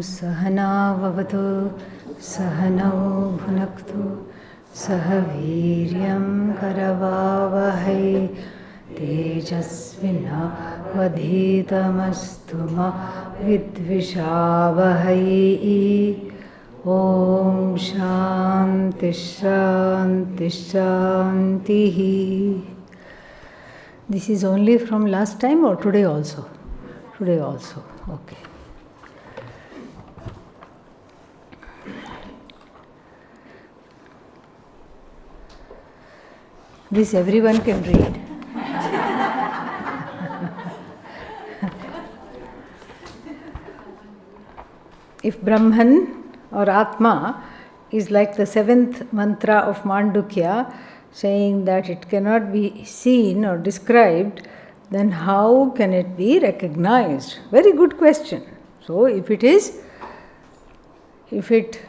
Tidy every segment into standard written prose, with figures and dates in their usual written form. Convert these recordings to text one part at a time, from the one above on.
Sahana Vavatu Sahanau Bhunaktu Sahaviryam Karavavahai Tejasvina Vadhitamastu ma Vidvishavahai. Om Shanti Shanti Shanti. This is only from last time or today also? Today also. Okay. This everyone can read. If Brahman or Atma is like the seventh mantra of Mandukya, saying that it cannot be seen or described, then how can it be recognized? Very good question. So if it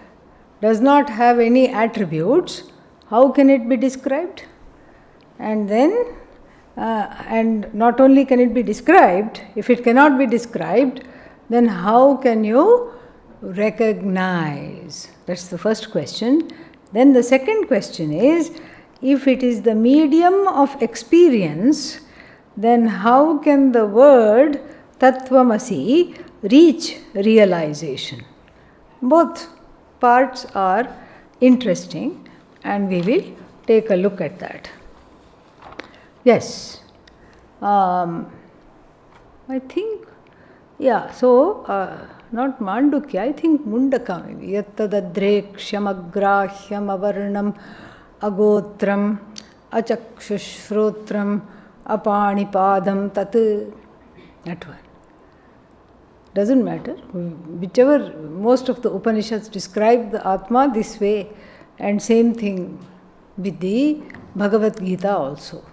does not have any attributes, how can it be described? And then, and not only can it be described, if it cannot be described, then how can you recognize? That's the first question. Then the second question is, if it is the medium of experience, then how can the word Tattvamasi reach realization? Both parts are interesting and we will take a look at that. Yes. I think, not Mandukya, I think Mundaka maybe. Yattadadrekshyamagrahyam avarnam agotram achakshushrodram apanipadam tat. That one. Doesn't matter. Whichever, most of the Upanishads describe the Atma this way, and same thing with the Bhagavad Gita also.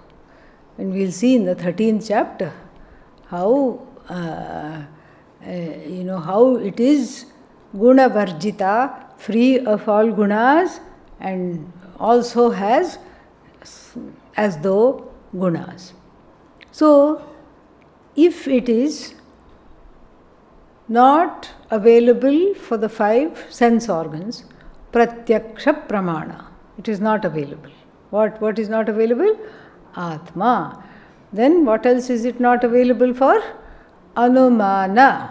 And we'll see in the 13th chapter how how it is guna varjita, free of all gunas, and also has as though gunas. So, if it is not available for the 5 sense organs, pratyaksha pramana, it is not available. What is not available? Atma. Then what else is it not available for? Anumana.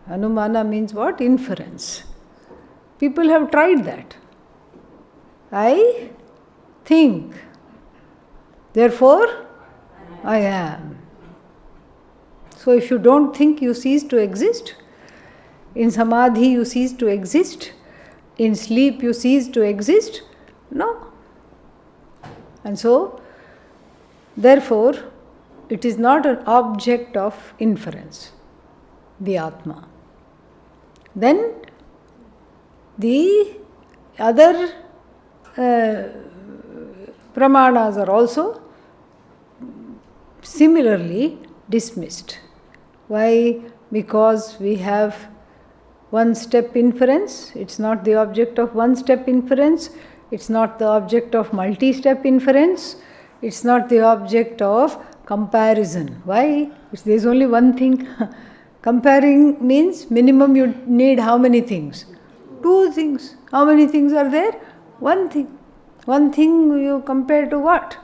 Anumana means what? Inference. People have tried that. I think. Therefore, I am. So if you don't think, you cease to exist. In samadhi, you cease to exist. In sleep, you cease to exist. No. And so, therefore, it is not an object of inference, the Atma. Then, the other pramanas are also similarly dismissed. Why? Because we have one-step inference. It's not the object of one-step inference. It's not the object of multi-step inference. It's not the object of comparison. Why? There's only one thing. Comparing means minimum you need how many things? 2 things. How many things are there? 1 thing. 1 thing you compare to what?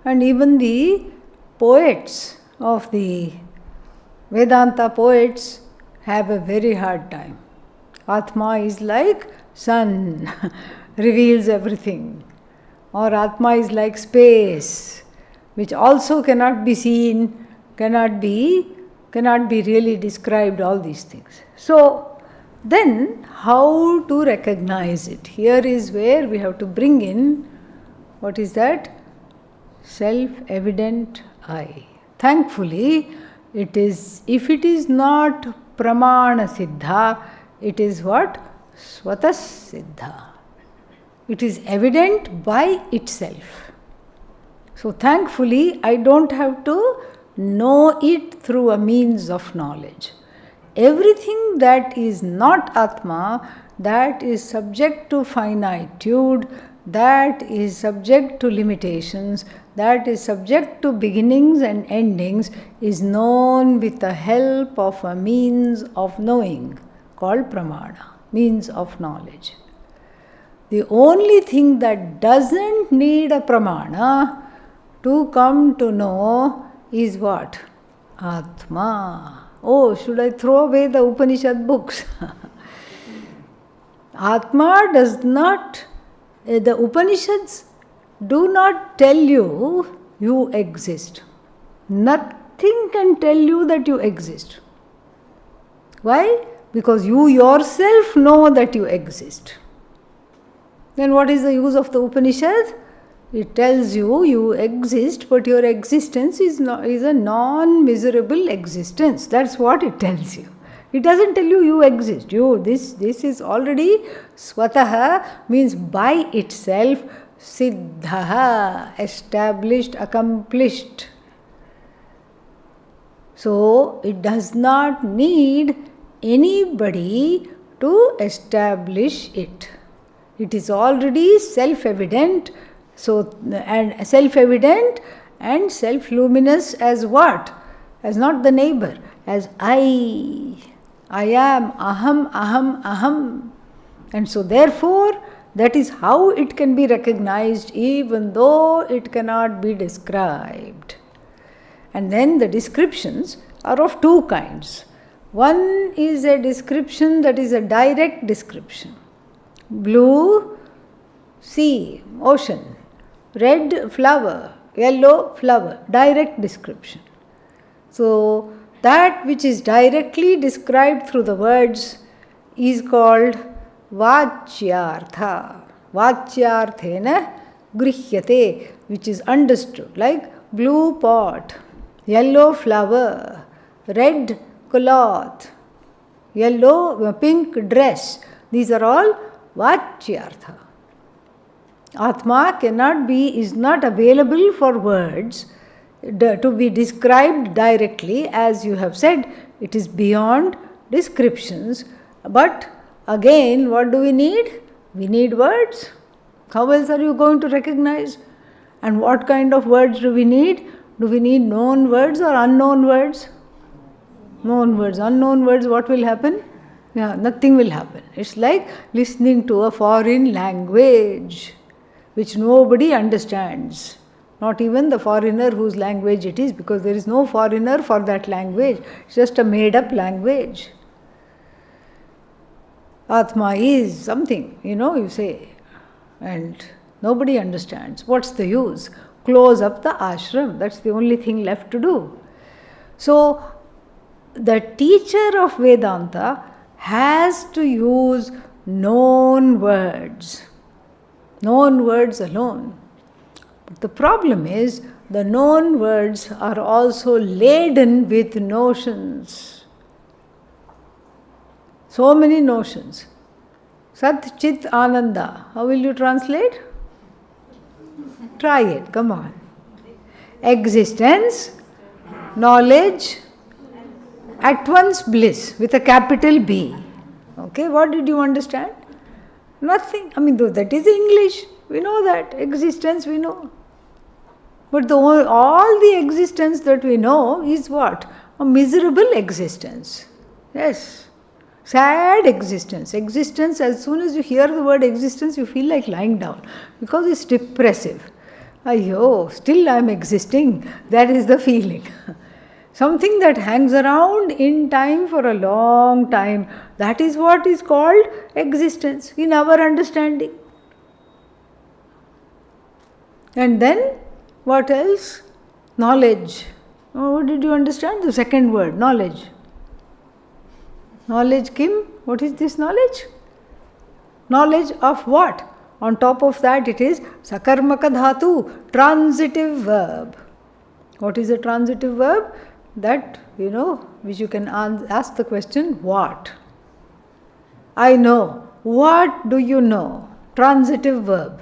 And even the poets of the Vedanta poets have a very hard time. Atma is like sun, reveals everything. Or Atma is like space, which also cannot be seen, cannot be really described, all these things. So, then how to recognize it? Here is where we have to bring in, what is that? Self-evident I. Thankfully, it is, if it is not pramana siddha, it is what? Swatas siddha. It is evident by itself. So thankfully, I don't have to know it through a means of knowledge. Everything that is not Atma, that is subject to finitude, that is subject to limitations, that is subject to beginnings and endings, is known with the help of a means of knowing called pramana, means of knowledge. The only thing that doesn't need a pramana to come to know is what? Atma. Oh, should I throw away the Upanishad books? Atma does not, the Upanishads do not tell you you exist. Nothing can tell you that you exist. Why? Because you yourself know that you exist. Then what is the use of the Upanishad? It tells you you exist, but your existence is a non-miserable existence. That's what it tells you. It doesn't tell you you exist. This is already swataha, means by itself, siddhaha, established, accomplished. So it does not need anybody to establish it. It is already self-evident. So, and self-evident and self-luminous as what? As not the neighbor, as I am, aham, aham, aham. And so therefore, that is how it can be recognized even though it cannot be described. And then the descriptions are of two kinds. One is a description that is a direct description. Blue, sea, ocean. Red flower, yellow flower, direct description. So, that which is directly described through the words is called vachyartha. Vachyarthena grihyate, which is understood, like blue pot, yellow flower, red cloth, pink dress. These are all vachyartha. Atma is not available for words to be described directly, as you have said, it is beyond descriptions. But again, what do we need? We need words. How else are you going to recognize? And what kind of words do we need? Do we need known words or unknown words? Known words. Unknown words, what will happen? Yeah, nothing will happen. It's like listening to a foreign language which nobody understands. Not even the foreigner whose language it is, because there is no foreigner for that language. It's just a made-up language. Atma is something, you say, and nobody understands. What's the use? Close up the ashram. That's the only thing left to do. So, the teacher of Vedanta has to use known words. Known words alone. But the problem is, the known words are also laden with notions. So many notions. Sat Chit Ananda. How will you translate? Try it, come on. Existence, knowledge, at once bliss with a capital B. Okay, what did you understand? Nothing. Though that is English, we know that. Existence we know. But all the existence that we know is what? A miserable existence. Yes. Sad existence. Existence, as soon as you hear the word existence, you feel like lying down. Because it's depressive. Ayyo, still I am existing. That is the feeling. Something that hangs around in time for a long time. That is what is called existence in our understanding. And then, what else? Knowledge. Oh, what did you understand? The second word, knowledge. Knowledge, Kim? What is this knowledge? Knowledge of what? On top of that, it is sakarmaka dhatu, transitive verb. What is a transitive verb? That, which you can ask the question, what? I know. What do you know? Transitive verb.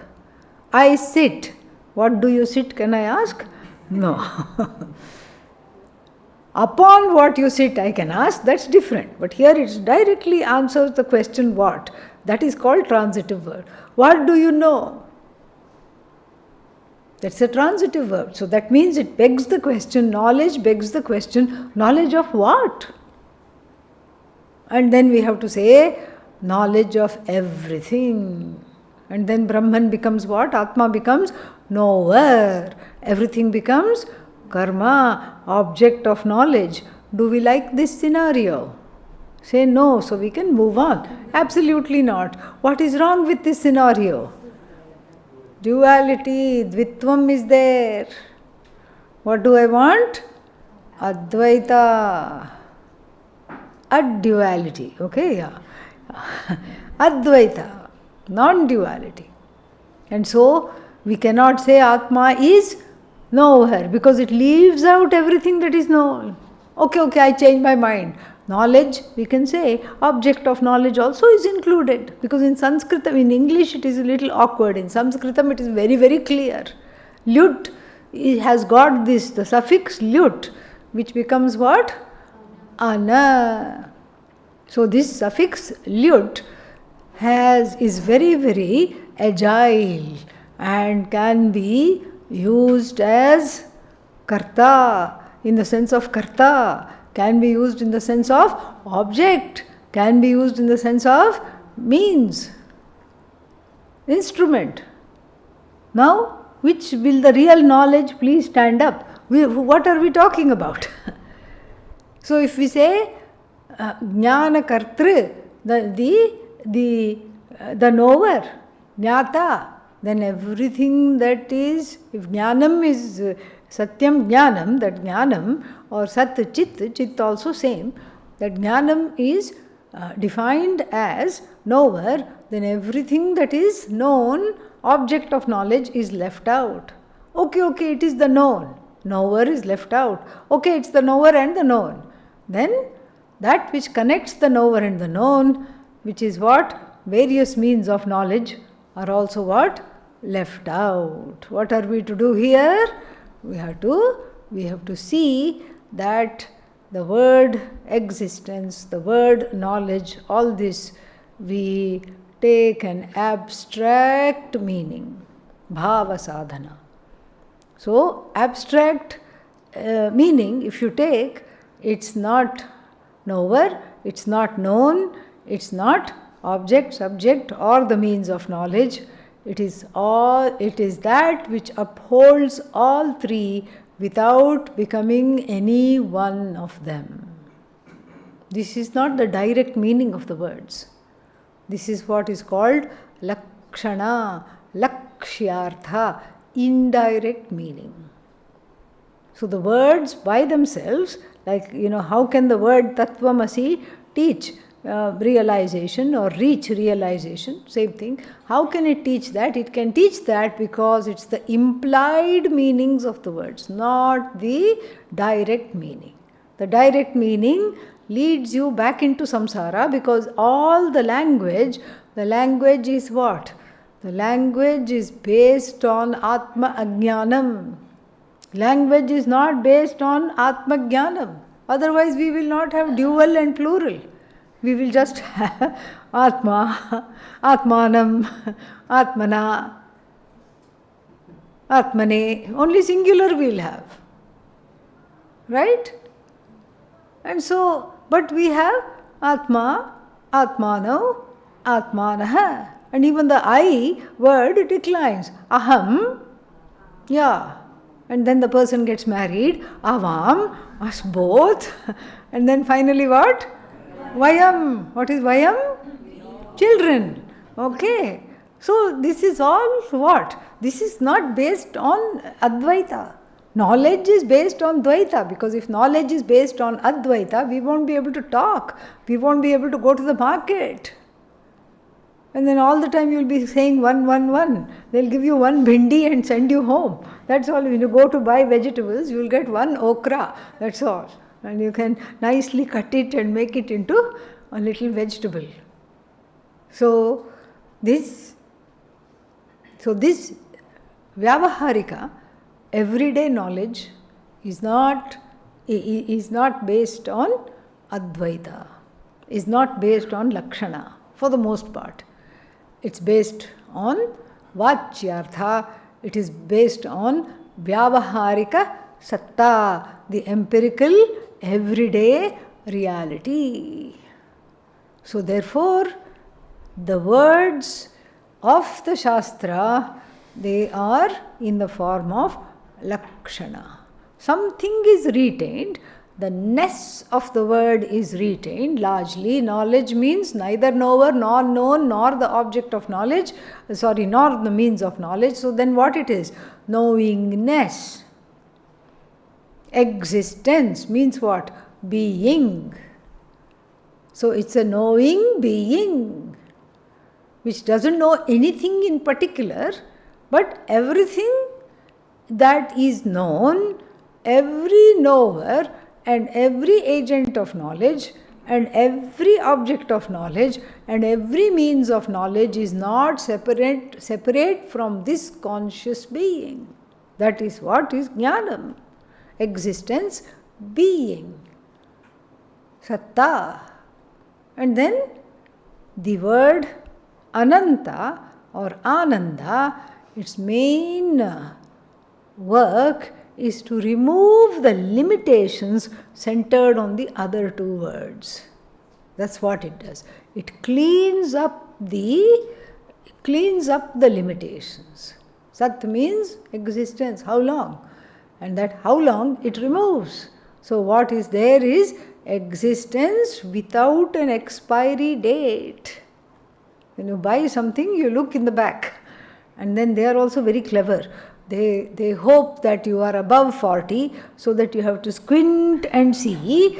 I sit. What do you sit, can I ask? No. Upon what you sit, I can ask, that's different. But here it directly answers the question, what? That is called transitive verb. What do you know? That's a transitive verb. So that means it begs the question, knowledge begs the question, knowledge of what? And then we have to say knowledge of everything. And then Brahman becomes what? Atma becomes knower. Everything becomes karma, object of knowledge. Do we like this scenario? Say no, so we can move on. Absolutely not. What is wrong with this scenario? Duality, Dvitvam is there. What do I want? Advaita. Ad-duality. Okay, yeah. Advaita, non-duality. And so, we cannot say Atma is knower because it leaves out everything that is known. Okay, I change my mind. Knowledge, we can say, object of knowledge also is included. Because in Sanskritam, in English it is a little awkward. In Sanskritam it is very, very clear. Lyut has got this, the suffix lyut, which becomes what? Ana. So this suffix lyut is very, very agile and can be used as karta, in the sense of karta, can be used in the sense of object, can be used in the sense of means, instrument. Now, which will the real knowledge please stand up? What are we talking about? So if we say jnana kartru, the knower, jnata, then everything that is, if jnanam is satyam jnanam, that jnanam, or sat chit also same, that jnanam is defined as knower, then everything that is known, object of knowledge, is left out. Okay, it is the known. Knower is left out. Okay, it's the knower and the known. Then that which connects the knower and the known, which is what? Various means of knowledge, are also what? Left out. What are we to do here? We have to see that the word existence, the word knowledge, all this, we take an abstract meaning, bhava sadhana. So, abstract meaning, if you take, it's not knower, it's not known, it's not object, subject, or the means of knowledge. It is that which upholds all three without becoming any one of them. This is not the direct meaning of the words. This is what is called lakshana, lakshyartha, indirect meaning. So the words by themselves, like, how can the word tattvamasi teach realization or reach realization? Same thing. How can it teach that? It can teach that because it's the implied meanings of the words, not the direct meaning. The direct meaning leads you back into samsara because all the language is what? The language is based on atma ajnanam. Language is not based on atma jnanam. Otherwise we will not have dual and plural. We will just have atma, atmanam, atmana, atmane. Only singular we will have. Right? And so, but we have atma, atmano, atmanaha. And even the I word declines. Aham, yeah. And then the person gets married. Avam, us both. And then finally what? Vayam. What is Vayam? Children. Okay. So this is all what? This is not based on Advaita. Knowledge is based on Dvaita, because if knowledge is based on Advaita, we won't be able to talk. We won't be able to go to the market. And then all the time you will be saying one. They'll give you one bhindi and send you home. That's all. When you go to buy vegetables, you will get one okra. That's all. And you can nicely cut it and make it into a little vegetable. So this vyavaharika, everyday knowledge, is not based on Advaita, is not based on Lakshana for the most part. It's based on Vachyartha, it is based on Vyavaharika Satta, the empirical, everyday reality. So therefore, the words of the Shastra, they are in the form of lakshana. Something is retained, the ness of the word is retained largely. Knowledge means neither knower nor known nor the object of knowledge, nor the means of knowledge. So then what it is? Knowingness. Existence means what? Being. So it's a knowing being, which doesn't know anything in particular, but everything that is known, every knower and every agent of knowledge and every object of knowledge and every means of knowledge is not separate from this conscious being. That is what is jnanam. Existence, being, satta. And then the word ananta or ananda, its main work is to remove the limitations centered on the other two words. That's what it does. It cleans up the limitations. Sat means existence. How long? And that how long it removes. So what is there is existence without an expiry date. When you buy something, you look in the back. And then they are also very clever. They hope that you are above 40 so that you have to squint and see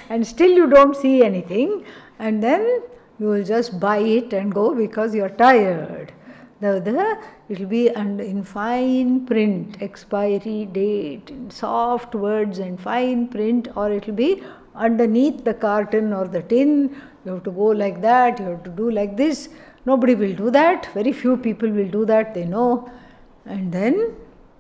and still you don't see anything, and then you will just buy it and go because you are tired. It will be in fine print, expiry date, in soft words and fine print, or it will be underneath the carton or the tin. You have to go like that, you have to do like this. Nobody will do that. Very few people will do that, they know. And then,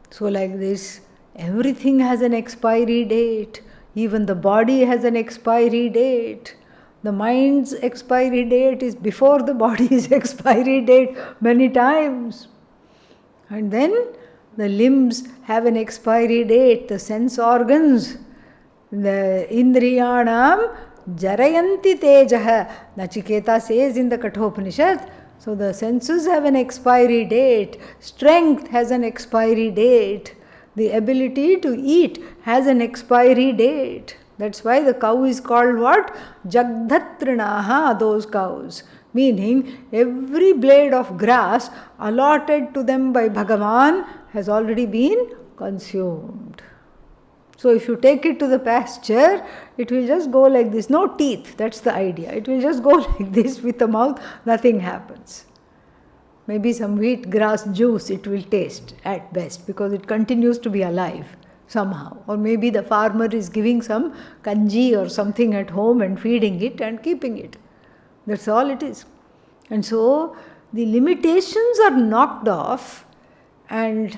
so like this, everything has an expiry date. Even the body has an expiry date. The mind's expiry date is before the body's expiry date many times. And then the limbs have an expiry date, the sense organs, the indriyanam jarayanti tejaha. Nachiketa says in the Kathopanishad. So the senses have an expiry date, strength has an expiry date, the ability to eat has an expiry date. That's why the cow is called what? Jagdhatrinaha, those cows. Meaning every blade of grass allotted to them by Bhagavan has already been consumed. So if you take it to the pasture, it will just go like this. No teeth, that's the idea. It will just go like this with the mouth, nothing happens. Maybe some wheat grass juice it will taste at best because it continues to be alive somehow. Or maybe the farmer is giving some kanji or something at home and feeding it and keeping it. That's all it is. And so the limitations are knocked off, and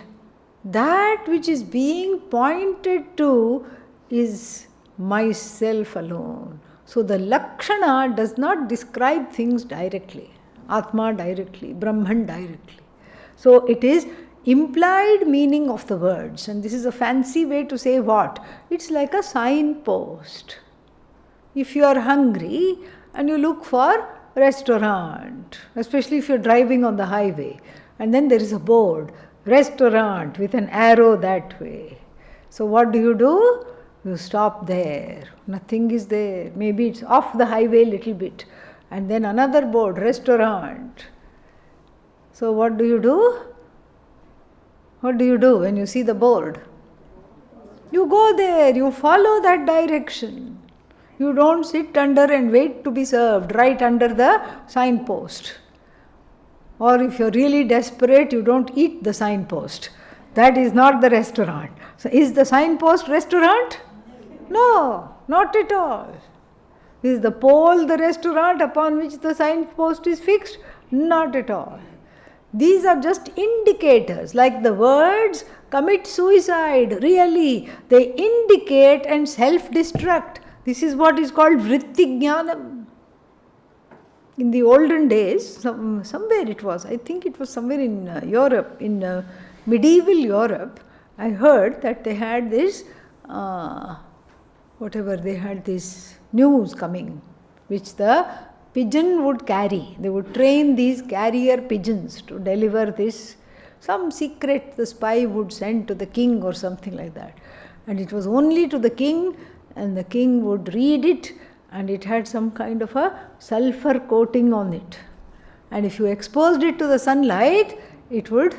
that which is being pointed to is myself alone. So the lakshana does not describe things directly, Atma directly, Brahman directly. So it is implied meaning of the words, and this is a fancy way to say what? It's like a signpost. If you are hungry and you look for restaurant, especially if you're driving on the highway, and then there is a board, restaurant with an arrow that way. So what do? You stop there. Nothing is there. Maybe it's off the highway a little bit. And then another board, restaurant. So what do? What do you do when you see the board? You go there, you follow that direction. You don't sit under and wait to be served right under the signpost. Or if you're really desperate, you don't eat the signpost. That is not the restaurant. So is the signpost restaurant? No, not at all. Is the pole the restaurant upon which the signpost is fixed? Not at all. These are just indicators, like the words commit suicide. Really, they indicate and self-destruct. This is what is called vritti jnanam. In the olden days, somewhere it was, I think it was somewhere in Europe, in medieval Europe, I heard that they had this, they had this news coming. which the pigeon would carry. They would train these carrier pigeons to deliver this, some secret the spy would send to the king or something like that. And it was only to the king, and the king would read it, and it had some kind of a sulfur coating on it. And if you exposed it to the sunlight, it would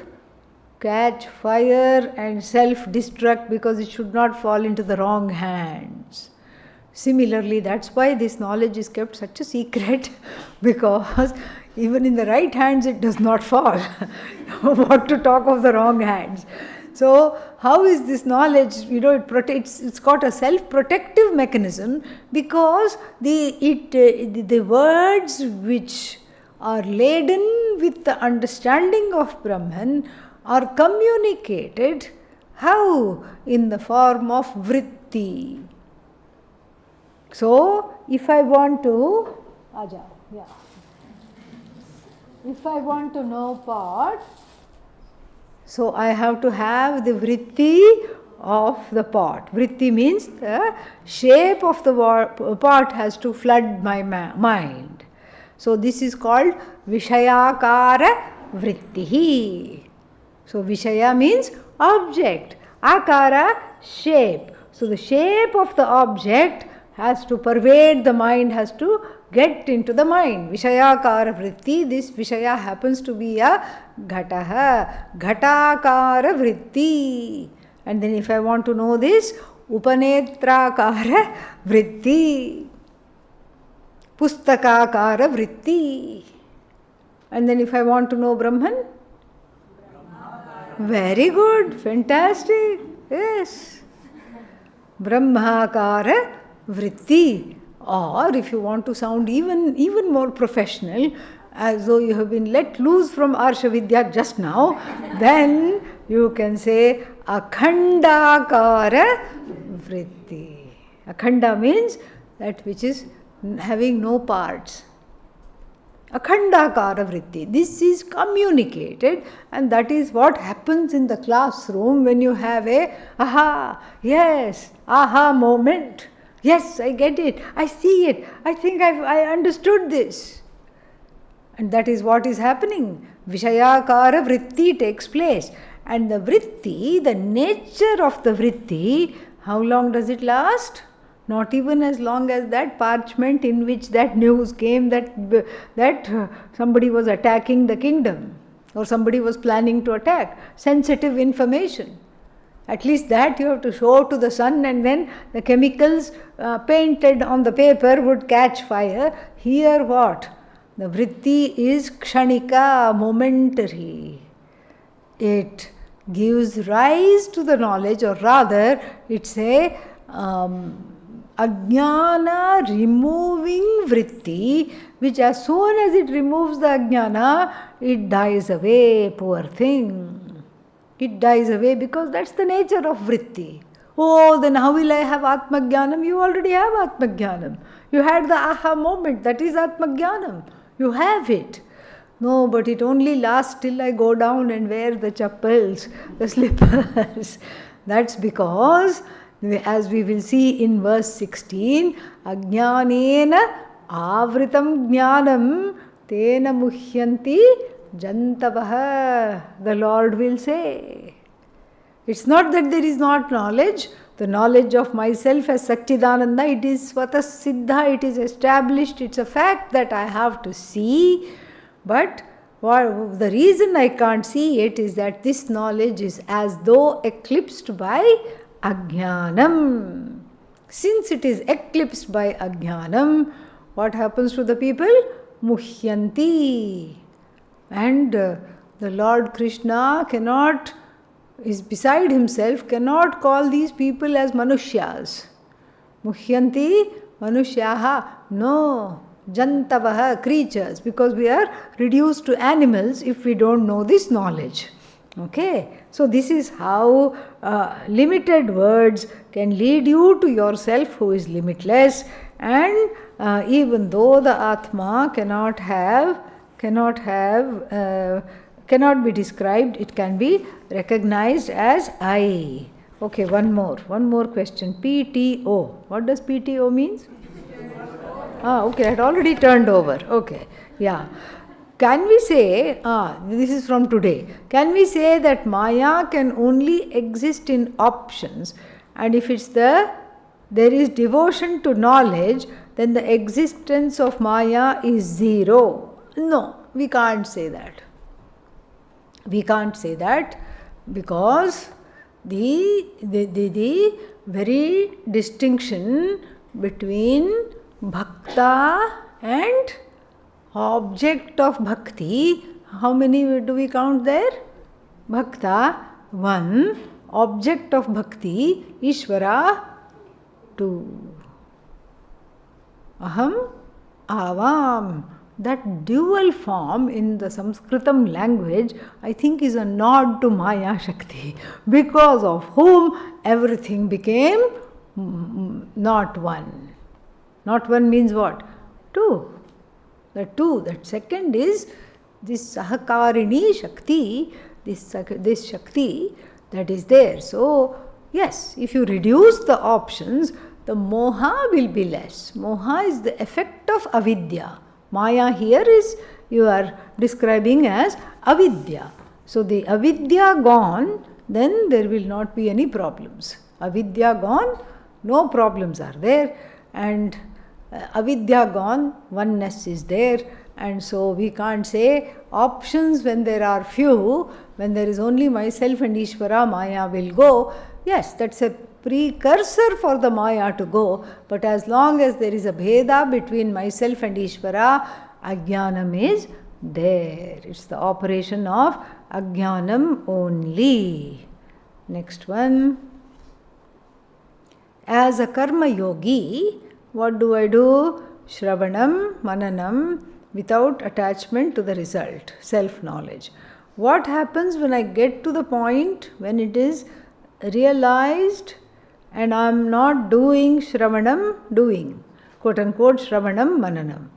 catch fire and self-destruct because it should not fall into the wrong hands. Similarly, that's why this knowledge is kept such a secret, because even in the right hands it does not fall. What to talk of the wrong hands? So, how is this knowledge? It protects. It's got a self-protective mechanism, because the words which are laden with the understanding of Brahman are communicated. How? In the form of vritti. So, if I want to, if I want to know pot, so I have to have the vritti of the pot. Vritti means the shape of the pot has to flood my mind. So this is called Vishayakara Vrittihi. So Vishaya means object, Akara shape. So the shape of the object has to pervade the mind, has to get into the mind. Vishayakara Vritti, this Vishaya happens to be a Ghataha, Ghatakara Vritti. And then if I want to know this, Upanetrakara Vritti, Pustakakara Vritti. And then if I want to know Brahman, very good, fantastic, yes, Brahmakara Vritti. Or if you want to sound even more professional, as though you have been let loose from Arsha Vidya just now, then you can say Akhandakara Vritti. Akhanda means that which is having no parts. Akhandakara Vritti. This is communicated, and that is what happens in the classroom when you have a aha, yes, aha moment. Yes, I get it, I see it, I think I understood this. And that is what is happening. Vishayakara Vritti takes place. And the Vritti, the nature of the Vritti, how long does it last? Not even as long as that parchment in which that news came that somebody was attacking the kingdom, or somebody was planning to attack. Sensitive information. At least that you have to show to the sun, and then the chemicals painted on the paper would catch fire. Here what? The vritti is kshanika, momentary. It gives rise to the knowledge, or rather it's a ajnana removing vritti, which as soon as it removes the ajnana, it dies away, poor thing. It dies away because that's the nature of vritti. Oh, then how will I have Atmajnanam? You already have Atmajnanam. You had the aha moment, that is Atmajnanam. You have it. No, but it only lasts till I go down and wear the chappals, the slippers. That's because, as we will see in verse 16, Ajnanena avritam jnanam tena muhyanti jantavaha, the Lord will say. It's not that there is not knowledge. The knowledge of myself as Satchidananda, it is Svata Siddha, it is established, it's a fact that I have to see. But the reason I can't see it is that this knowledge is as though eclipsed by Ajnanam. Since it is eclipsed by Ajnanam, what happens to the people? Muhyanti. And the Lord Krishna is beside himself, cannot call these people as manushyas. Muhyanti manushyaha. No. Jantavaha, creatures, because we are reduced to animals if we don't know this knowledge. Okay, so this is how limited words can lead you to yourself who is limitless, and even though the Atma cannot be described, it can be recognized as I. Okay, one more question. PTO. What does PTO means? Okay, I had already turned over. Okay, yeah. Can we say, this is from today, can we say that Maya can only exist in options, and if there is devotion to knowledge, then the existence of Maya is zero? No, we can't say that. We can't say that because the very distinction between bhakta and object of bhakti, how many do we count there? Bhakta, 1. Object of bhakti, Ishvara, 2. Aham, avam. That dual form in the Sanskritam language, I think, is a nod to Maya Shakti, because of whom everything became not one. Not one means what? 2. The 2, that second is this Sahakarini Shakti, this Shakti that is there. So, yes, if you reduce the options, the moha will be less. Moha is the effect of avidya. Maya here is you are describing as avidya. So, the avidya gone, then there will not be any problems. Avidya gone, no problems are there, and avidya gone, oneness is there, and so we can't say options when there are few, when there is only myself and Ishvara, Maya will go. Yes, that's a precursor for the Maya to go, but as long as there is a bheda between myself and Ishvara, ajnanam is there. It's the operation of ajnanam only. Next one. As a karma yogi, what do I do? Shravanam, mananam, without attachment to the result, self-knowledge. What happens when I get to the point when it is realized and I am not doing Shravanam, doing, quote unquote, Shravanam, mananam?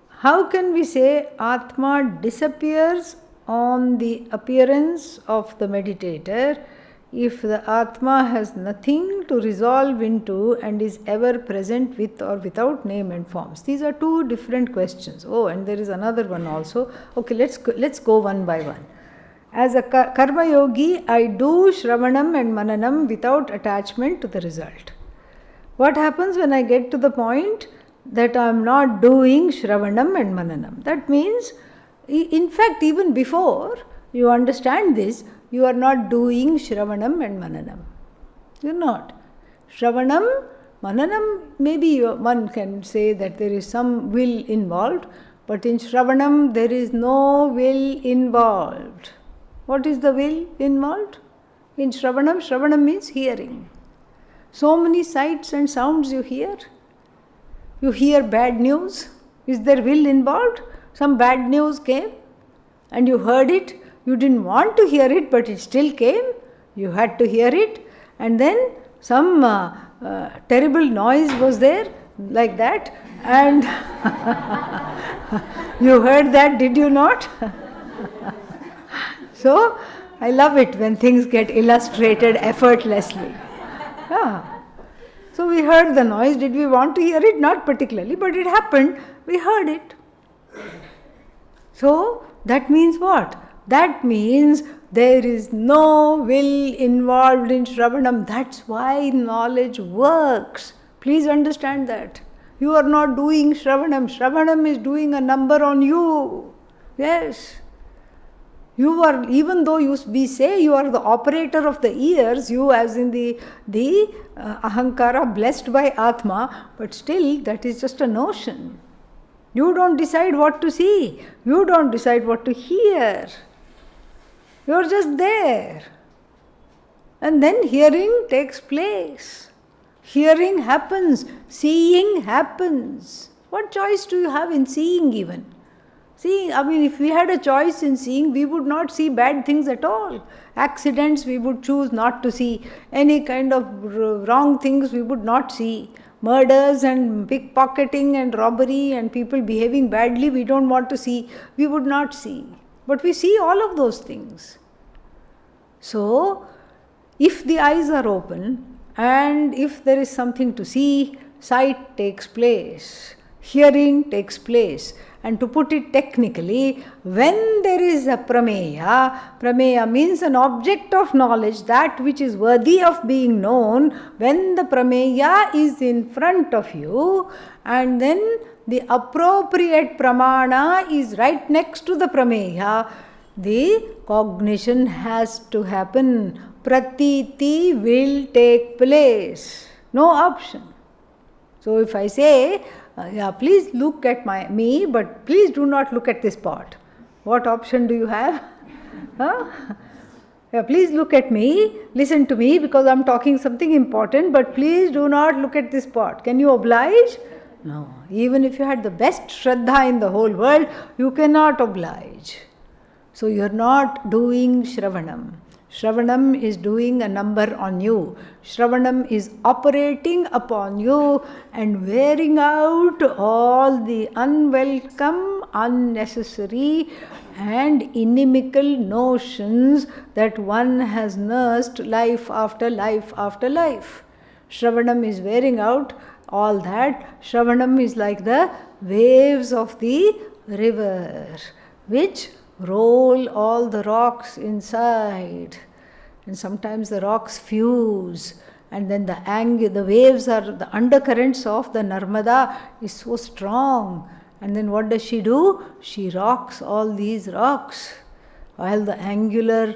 How can we say Atma disappears on the appearance of the meditator if the Atma has nothing to resolve into and is ever present with or without name and forms? These are two different questions. Oh, and there is another one also. Okay, let's go one by one. As a karma yogi, I do Shravanam and Mananam without attachment to the result. What happens when I get to the point that I am not doing Shravanam and Mananam? That means, in fact, even before you understand this, you are not doing Shravanam and Mananam. You are not. Shravanam, Mananam, maybe one can say that there is some will involved, but in Shravanam there is no will involved. What is the will involved? In Shravanam, Shravanam means hearing. So many sights and sounds you hear. You hear bad news. Is there will involved? Some bad news came and you heard it. You didn't want to hear it, but it still came. You had to hear it. And then some terrible noise was there, like that. And you heard that, did you not? So, I love it when things get illustrated effortlessly. Yeah. So, we heard the noise. Did we want to hear it? Not particularly, but it happened. We heard it. So, that means what? That means there is no will involved in Shravanam. That's why knowledge works. Please understand that. You are not doing Shravanam. Shravanam is doing a number on you. Yes. You are, even though we say you are the operator of the ears, you as in the ahankara blessed by Atma, but still that is just a notion. You don't decide what to see. You don't decide what to hear. You are just there. And then hearing takes place. Hearing happens. Seeing happens. What choice do you have in seeing even? See, I mean, if we had a choice in seeing, we would not see bad things at all. Accidents, we would choose not to see. Any kind of wrong things, we would not see. Murders and pickpocketing and robbery and people behaving badly, we don't want to see. We would not see. But we see all of those things. So, if the eyes are open and if there is something to see, sight takes place. hearing takes place. And to put it technically, when there is a prameya means an object of knowledge, that which is worthy of being known, when the prameya is in front of you, and then the appropriate pramana is right next to the prameya, the cognition has to happen. Pratiti will take place. No option. So if I say, please look at me, but please do not look at this pot. What option do you have? Please look at me, listen to me because I am talking something important, but please do not look at this pot. Can you oblige? No. Even if you had the best Shraddha in the whole world, you cannot oblige. So you are not doing Shravanam. Shravanam is doing a number on you. Shravanam is operating upon you and wearing out all the unwelcome, unnecessary and inimical notions that one has nursed life after life after life. Shravanam is wearing out all that. Shravanam is like the waves of the river, which roll all the rocks inside, and sometimes the rocks fuse, and then the waves are the undercurrents of the Narmada is so strong, and then what does she do? She rocks all these rocks, while the angular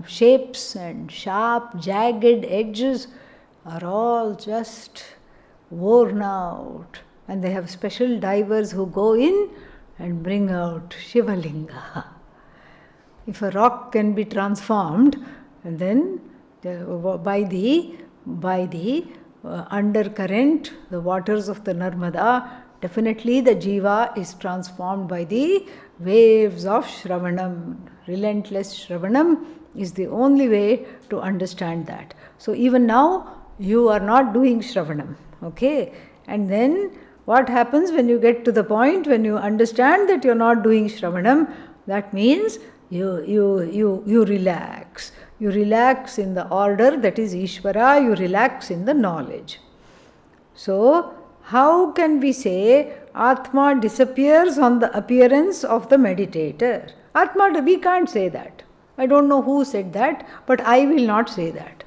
shapes and sharp jagged edges are all just worn out, and they have special divers who go in and bring out Shivalinga. If a rock can be transformed, and then by the undercurrent, the waters of the Narmada, definitely the jiva is transformed by the waves of Shravanam. Relentless Shravanam is the only way to understand that. So even now, you are not doing Shravanam, okay? And then what happens when you get to the point when you understand that you are not doing Shravanam? That means you relax. You relax in the order that is Ishvara, you relax in the knowledge. So, how can we say Atma disappears on the appearance of the meditator? Atma, we can't say that. I don't know who said that, but I will not say that.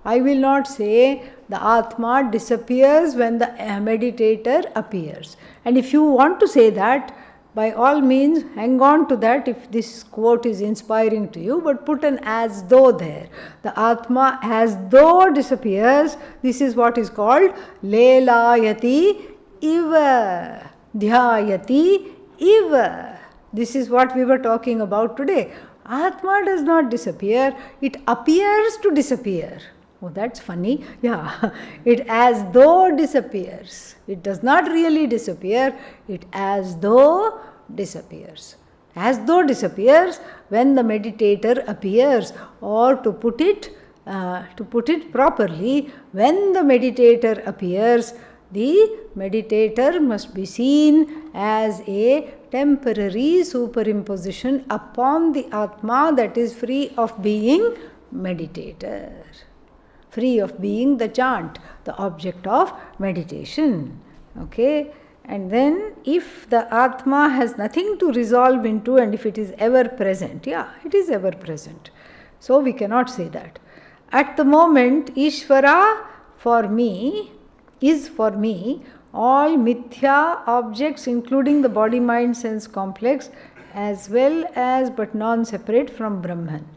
I will not say the Atma disappears when the meditator appears. And if you want to say that, by all means, hang on to that if this quote is inspiring to you, but put an as though there. The Atma as though disappears. This is what is called Lelayati Iva, Dhyayati Iva. This is what we were talking about today. Atma does not disappear, it appears to disappear. Oh, that's funny. Yeah, it as though disappears. It does not really disappear, it as though disappears. As though disappears when the meditator appears, or to put it properly, when the meditator appears, the meditator must be seen as a temporary superimposition upon the Atma that is free of being meditator, free of being the chant, the object of meditation. Okay? And then if the Atma has nothing to resolve into, and if it is ever present, it is ever present. So we cannot say that. At the moment, Ishvara is for me all mithya objects, including the body, mind, sense complex, as well as but non-separate from Brahman.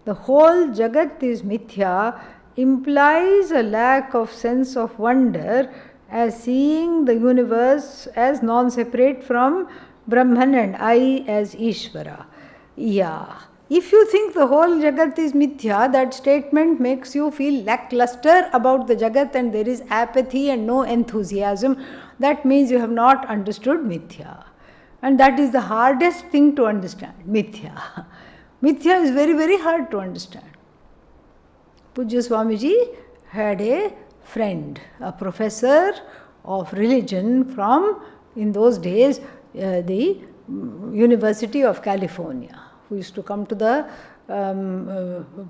The whole Jagat is mithya implies a lack of sense of wonder, as seeing the universe as non-separate from Brahman and I as Ishvara. If you think the whole Jagat is mithya, that statement makes you feel lackluster about the Jagat and there is apathy and no enthusiasm. That means you have not understood mithya. And that is the hardest thing to understand, mithya. Mithya is very, very hard to understand. Pujya Swamiji had a friend, a professor of religion from, in those days, the University of California, who used to come to the,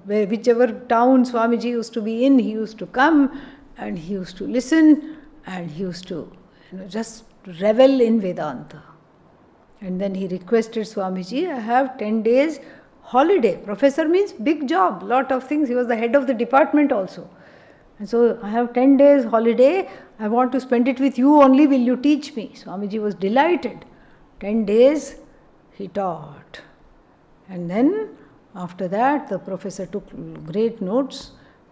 whichever town Swamiji used to be in, he used to come and he used to listen and he used to just revel in Vedanta. And then he requested Swamiji, I have 10 days holiday. Professor means big job, lot of things. He was the head of the department also. And so I have 10 days holiday. I want to spend it with you only. Will you teach me? Swamiji was delighted. 10 days he taught. And then after that the professor took great notes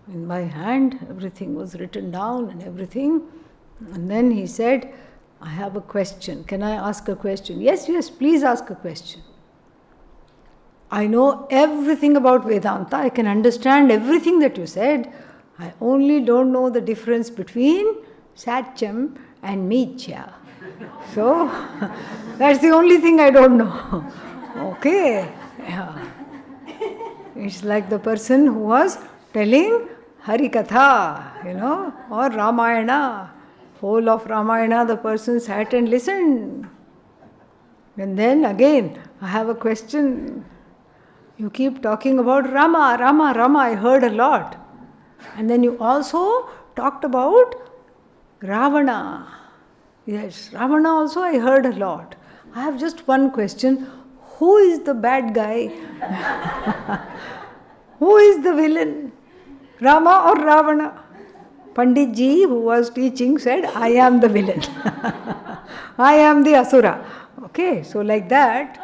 in my hand. Everything was written down and everything. And then he said, I have a question. Can I ask a question? Yes, please ask a question. I know everything about Vedanta. I can understand everything that you said. I only don't know the difference between Satyam and Mithya. So, that's the only thing I don't know. Okay. Yeah. It's like the person who was telling Harikatha, or Ramayana. Whole of Ramayana, the person sat and listened. And then again, I have a question. You keep talking about Rama, I heard a lot. And then you also talked about Ravana. Yes, Ravana also I heard a lot. I have just one question. Who is the bad guy? Who is the villain? Rama or Ravana? Panditji, who was teaching, said, I am the villain. I am the Asura. Okay, so like that,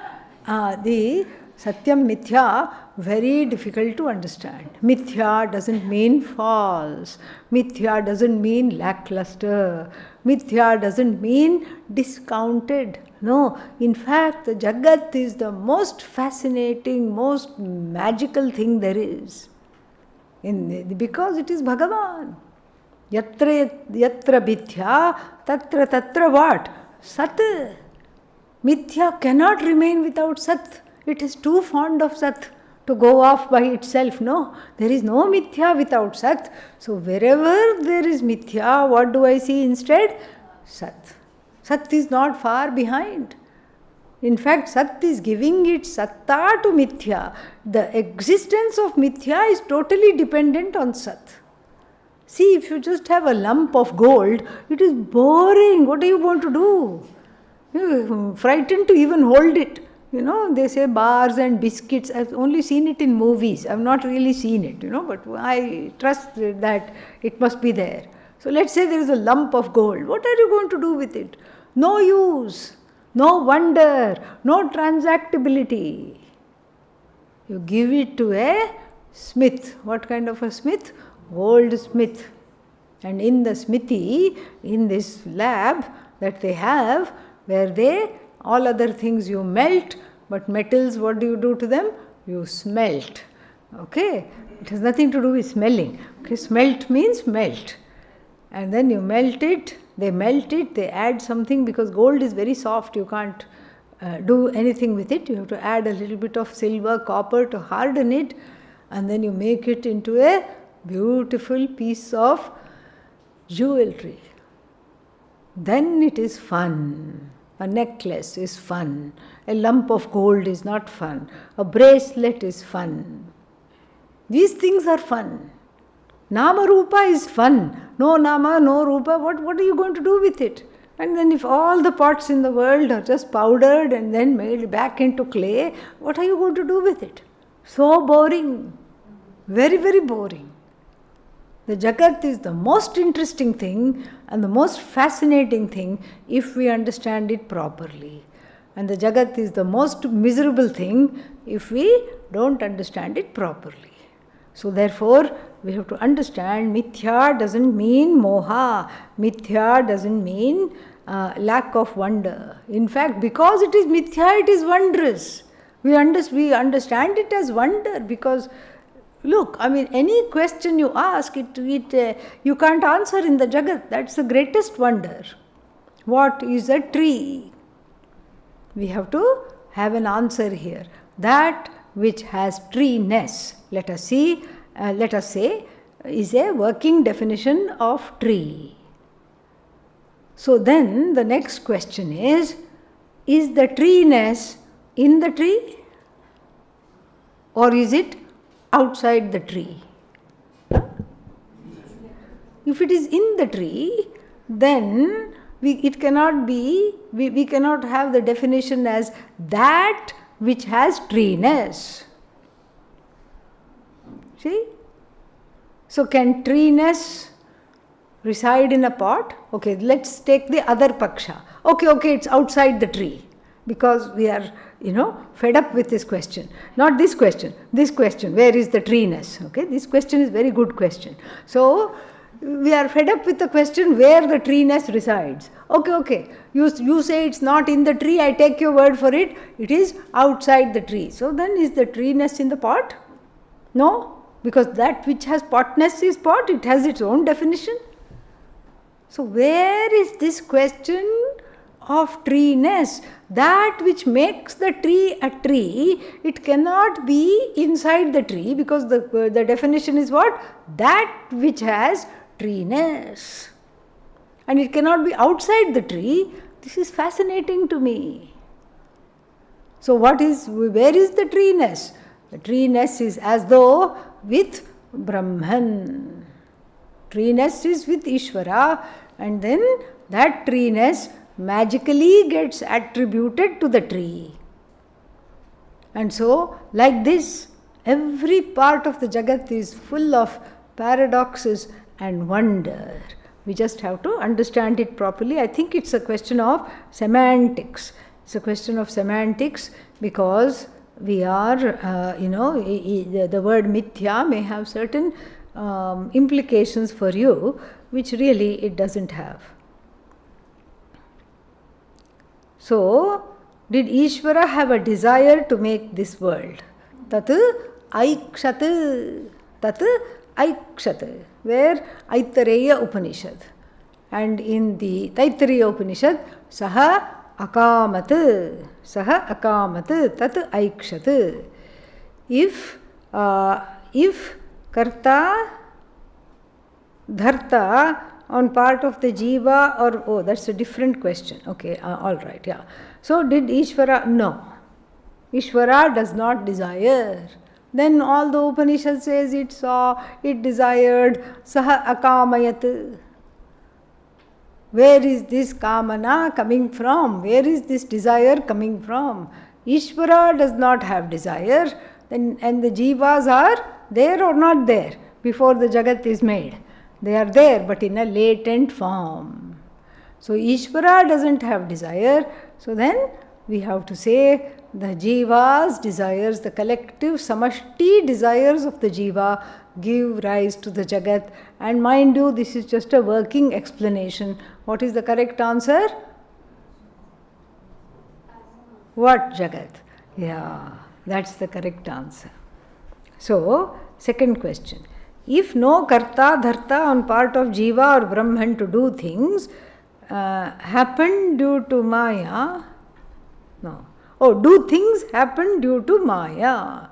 the Satyam Mithya, very difficult to understand. Mithya doesn't mean false. Mithya doesn't mean lackluster. Mithya doesn't mean discounted. No, in fact, the Jagat is the most fascinating, most magical thing there is. Because it is Bhagavan. Yatra mithya, tatra what? Sat. Mithya cannot remain without Sat. It is too fond of Sat to go off by itself. No, there is no Mithya without Sat. So wherever there is Mithya, what do I see instead? Sat. Sat is not far behind. In fact, Sat is giving its satta to Mithya. The existence of Mithya is totally dependent on Sat. See, if you just have a lump of gold, it is boring. What are you going to do? You're frightened to even hold it. They say bars and biscuits. I've only seen it in movies. I've not really seen it, but I trust that it must be there. So let's say there is a lump of gold. What are you going to do with it? No use, no wonder, no transactability. You give it to a smith. What kind of a smith? Goldsmith. And in the smithy, in this lab that they have, where all other things you melt, but metals, what do you do to them? You smelt. Okay? It has nothing to do with smelling. Okay? Smelt means melt. And then you melt it, they add something, because gold is very soft, you can't do anything with it. You have to add a little bit of silver, copper to harden it, and then you make it into a beautiful piece of jewelry. Then it is fun. A necklace is fun. A lump of gold is not fun. A bracelet is fun. These things are fun. Nama Rupa is fun. No Nama, no Rupa, what are you going to do with it? And then if all the pots in the world are just powdered and then made back into clay, what are you going to do with it? So boring. Very, very boring. The Jagat is the most interesting thing and the most fascinating thing if we understand it properly. And the Jagat is the most miserable thing if we don't understand it properly. So therefore, we have to understand Mithya doesn't mean moha. Mithya doesn't mean lack of wonder. In fact, because it is Mithya, it is wondrous. We understand it as wonder because, look, any question you ask, you can't answer in the Jagat. That's the greatest wonder. What is a tree? We have to have an answer here. That which has treeness, let us say, is a working definition of tree. So then the next question is the treeness in the tree or is it outside the tree? If it is in the tree, then It cannot be, we cannot have the definition as that which has treeness. See? So can treeness reside in a pot? Okay, let's take the other paksha. Okay, it's outside the tree. Because we are, fed up with this question. Not this question. This question, where is the treeness? Okay, this question is very good question. So, we are fed up with the question where the treeness resides. Okay. You say it's not in the tree, I take your word for it. It is outside the tree. So then is the treeness in the pot? No, because that which has potness is pot. It has its own definition. So where is this question of treeness? That which makes the tree a tree, it cannot be inside the tree, because the definition is what? That which has treeness. And it cannot be outside the tree. This is fascinating to me. So where is the treeness? The treeness is as though with Brahman. Treeness is with Ishvara, and then that treeness magically gets attributed to the tree. And so, like this, every part of the Jagat is full of paradoxes and wonder. We just have to understand it properly. I think it's a question of semantics. It's a question of semantics, because we are, the word mithya may have certain implications for you, which really it doesn't have. So, did Ishvara have a desire to make this world? Tat aikshat. Tat aikshat. Where? Aitareya Upanishad. And in the Taittiriya Upanishad, Saha akamat. Saha akamat. Tat aikshat. If karta, dharta on part of the jiva, or that's a different question. Okay, all right, yeah. So did Ishvara? No. Ishvara does not desire. Then all the Upanishad says it saw, it desired, saha akamayat. Where is this kamana coming from? Where is this desire coming from? Ishvara does not have desire, and the jivas are there or not there before the Jagat is made. They are there, but in a latent form. So Ishvara doesn't have desire. So then we have to say the jiva's desires, the collective samashti desires of the jiva give rise to the Jagat. And mind you, this is just a working explanation. What is the correct answer? What Jagat? Yeah, that's the correct answer. So, second question. If no karta, dharta on part of jiva or Brahman to do things happen due to Maya, no. Do things happen due to Maya?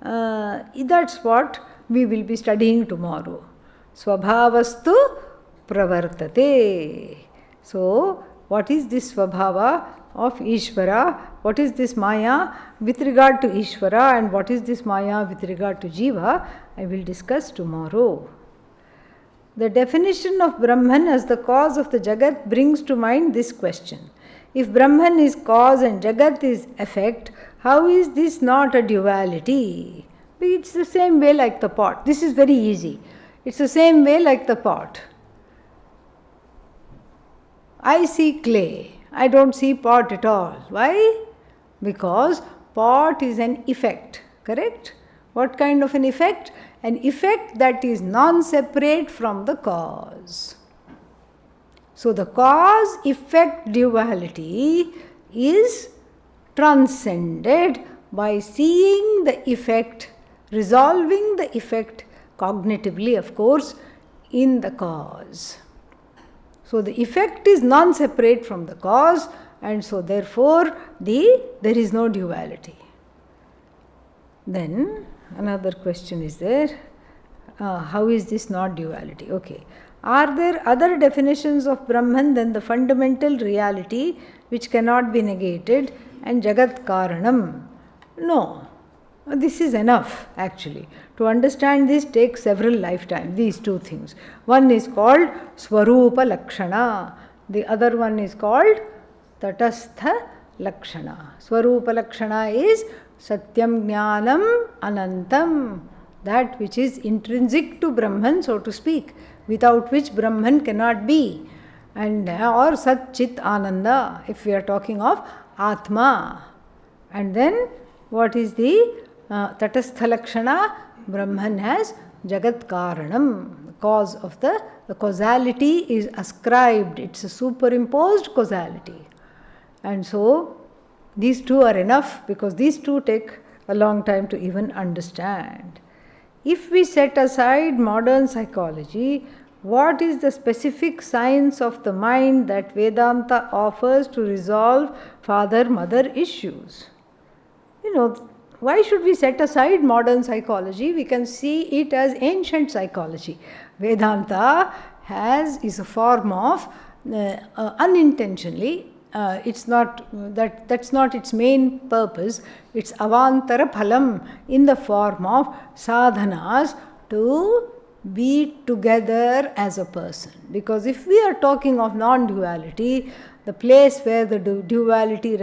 That's what we will be studying tomorrow. Swabhavastu pravartate. So, what is this Swabhava of Ishvara? What is this Maya with regard to Ishvara, and what is this Maya with regard to Jiva? I will discuss tomorrow. The definition of Brahman as the cause of the Jagat brings to mind this question. If Brahman is cause and Jagat is effect, how is this not a duality? It's the same way like the pot. This is very easy. It's the same way like the pot. I see clay. I don't see pot at all. Why? Because pot is an effect. Correct? What kind of an effect? An effect that is non-separate from the cause. So the cause-effect duality is transcended by seeing the effect, resolving the effect cognitively, of course, in the cause. So the effect is non-separate from the cause, and so therefore there is no duality. Then another question is there. How is this not duality? Okay. Are there other definitions of Brahman than the fundamental reality which cannot be negated and Jagat Karanam? No. This is enough actually. To understand this takes several lifetimes, these two things. One is called Swarupa Lakshana. The other one is called Tatastha Lakshana. Swarupa Lakshana is Satyam Jnanam Anantam, that which is intrinsic to Brahman, so to speak, without which Brahman cannot be. And or Sat Chit Ananda, if we are talking of Atma. And then what is the Tatastha Lakshana? Brahman has Jagat Karanam, the cause of the causality is ascribed, it's a superimposed causality. And so these two are enough, because these two take a long time to even understand. If we set aside modern psychology, what is the specific science of the mind that Vedanta offers to resolve father-mother issues? Why should we set aside modern psychology? We can see it as ancient psychology. Vedanta is a form of unintentionally. It's not that's not its main purpose. It's avantara phalam in the form of sadhanas to be together as a person. Because if we are talking of non-duality, the place where the duality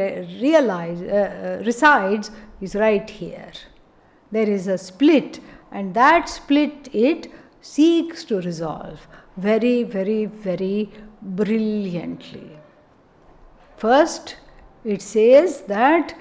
resides is right here. There is a split, and that split it seeks to resolve very, very, very brilliantly. First, it says that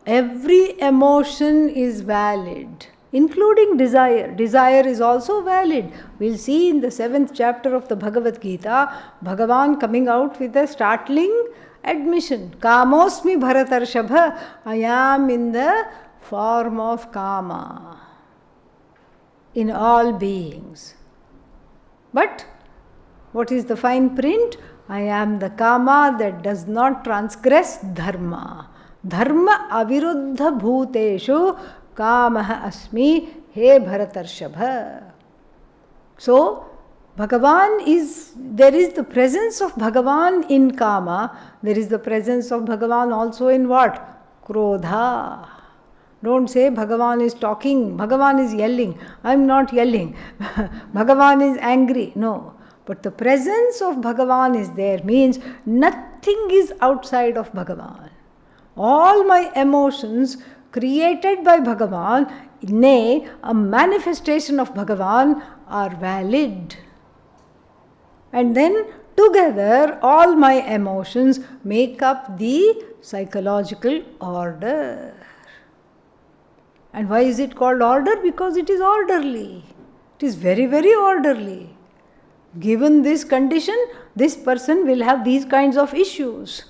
every emotion is valid, including desire. Desire is also valid. We'll see in the 7th chapter of the Bhagavad Gita, Bhagavan coming out with a startling admission. Kamosmi Bharatarshabha, I am in the form of Kama in all beings. But what is the fine print? I am the Kama that does not transgress Dharma. Dharma aviruddha bhuteshu Kamaha asmi he Bharatarshabha. So, there is the presence of Bhagavan in Kama, there is the presence of Bhagavan also in what? Krodha. Don't say Bhagavan is talking, Bhagavan is yelling. I am not yelling. Bhagavan is angry. No. But the presence of Bhagavan is there means nothing is outside of Bhagavan. All my emotions created by Bhagavan, nay, a manifestation of Bhagavan, are valid. And then together all my emotions make up the psychological order. And why is it called order? Because it is orderly. It is very, very orderly. Given this condition, this person will have these kinds of issues.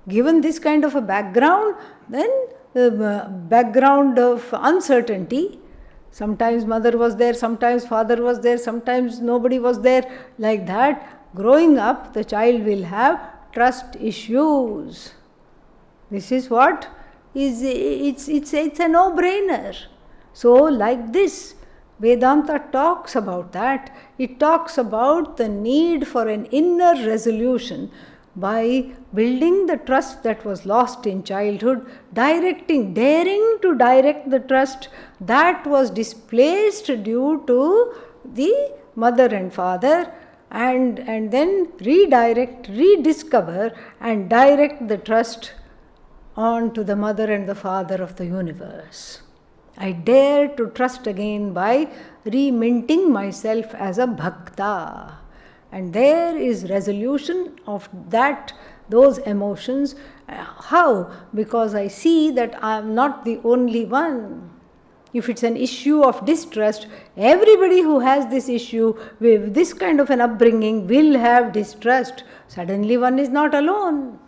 Given this kind of a background, then the background of uncertainty, sometimes mother was there, sometimes father was there, sometimes nobody was there, like that, growing up, the child will have trust issues. This is what it's a no-brainer. So, like this, Vedanta talks about that. It talks about the need for an inner resolution by building the trust that was lost in childhood, daring to direct the trust that was displaced due to the mother and father, and then rediscover and direct the trust on to the mother and the father of the universe. I dare to trust again by reminting myself as a bhakta. And there is resolution of those emotions. How? Because I see that I am not the only one. If it's an issue of distrust, everybody who has this issue with this kind of an upbringing will have distrust. Suddenly one is not alone.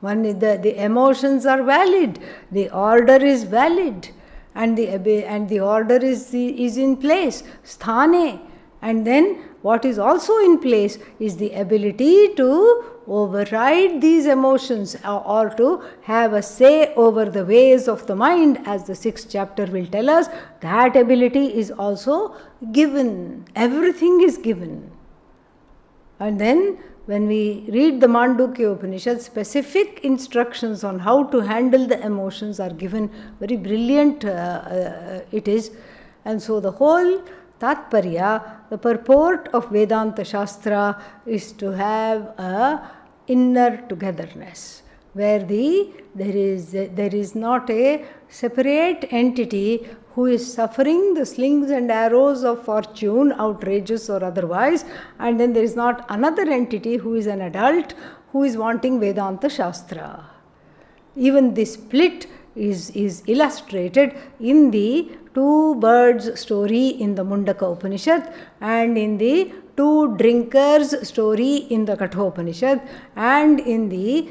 The emotions are valid. The order is valid. And the order is in place, sthane. And then what is also in place is the ability to override these emotions or to have a say over the ways of the mind, as the 6th chapter will tell us. That ability is also given. Everything is given. And then when we read the Mandukya Upanishad, specific instructions on how to handle the emotions are given. Very brilliant it is. And so the whole Tatparya, the purport of Vedanta Shastra, is to have a inner togetherness, where there is not a separate entity who is suffering the slings and arrows of fortune, outrageous or otherwise, and then there is not another entity who is an adult who is wanting Vedanta Shastra. Even this split is illustrated in the two birds story in the Mundaka Upanishad and in the two drinkers story in the Kathopanishad and in the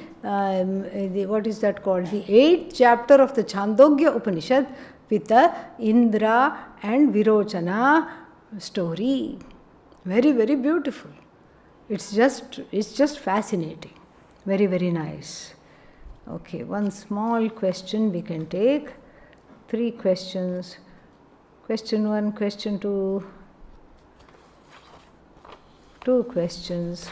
what is that called? The 8th chapter of the Chandogya Upanishad with the Indra and Virochana story. Very, very beautiful. It's just fascinating. Very, very nice. Okay, one small question we can take. 3 questions. Question 1, question 2. 2 questions.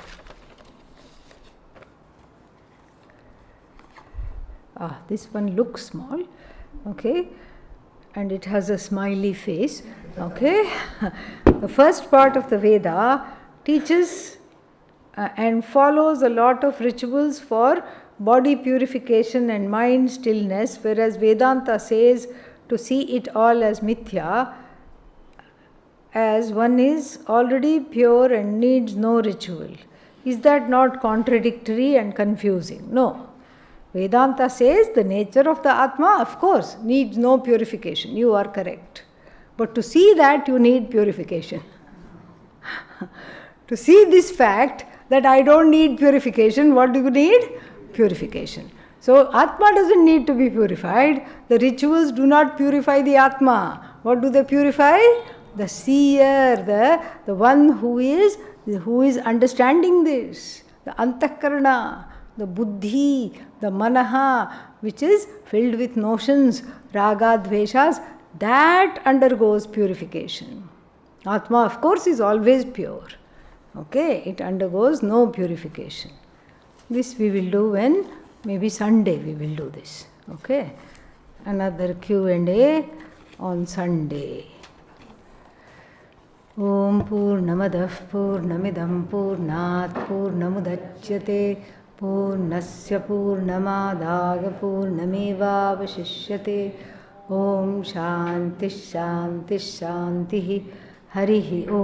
This one looks small. Okay. And it has a smiley face. Okay. The first part of the Veda teaches and follows a lot of rituals for body purification and mind stillness, whereas Vedanta says to see it all as mithya, as one is already pure and needs no ritual. Is that not contradictory and confusing? No. Vedanta says the nature of the Atma, of course, needs no purification. You are correct. But to see that, you need purification. To see this fact that I don't need purification, what do you need? Purification. So, Atma doesn't need to be purified. The rituals do not purify the Atma. What do they purify? The seer, the one who is understanding this, the Antakarana, the Buddhi, the Manaha, which is filled with notions, Raga, Dveshas, that undergoes purification. Atma, of course, is always pure. Okay, it undergoes no purification. This we will do when, maybe Sunday we will do this. Okay, another Q&A on Sunday. Om Purnamadah Purnamidam Purnat Purnamudachyate Purnasya Purnamadaya Purnameva Vashishyate. Om Shanti Shanti Shanti Harihi Om.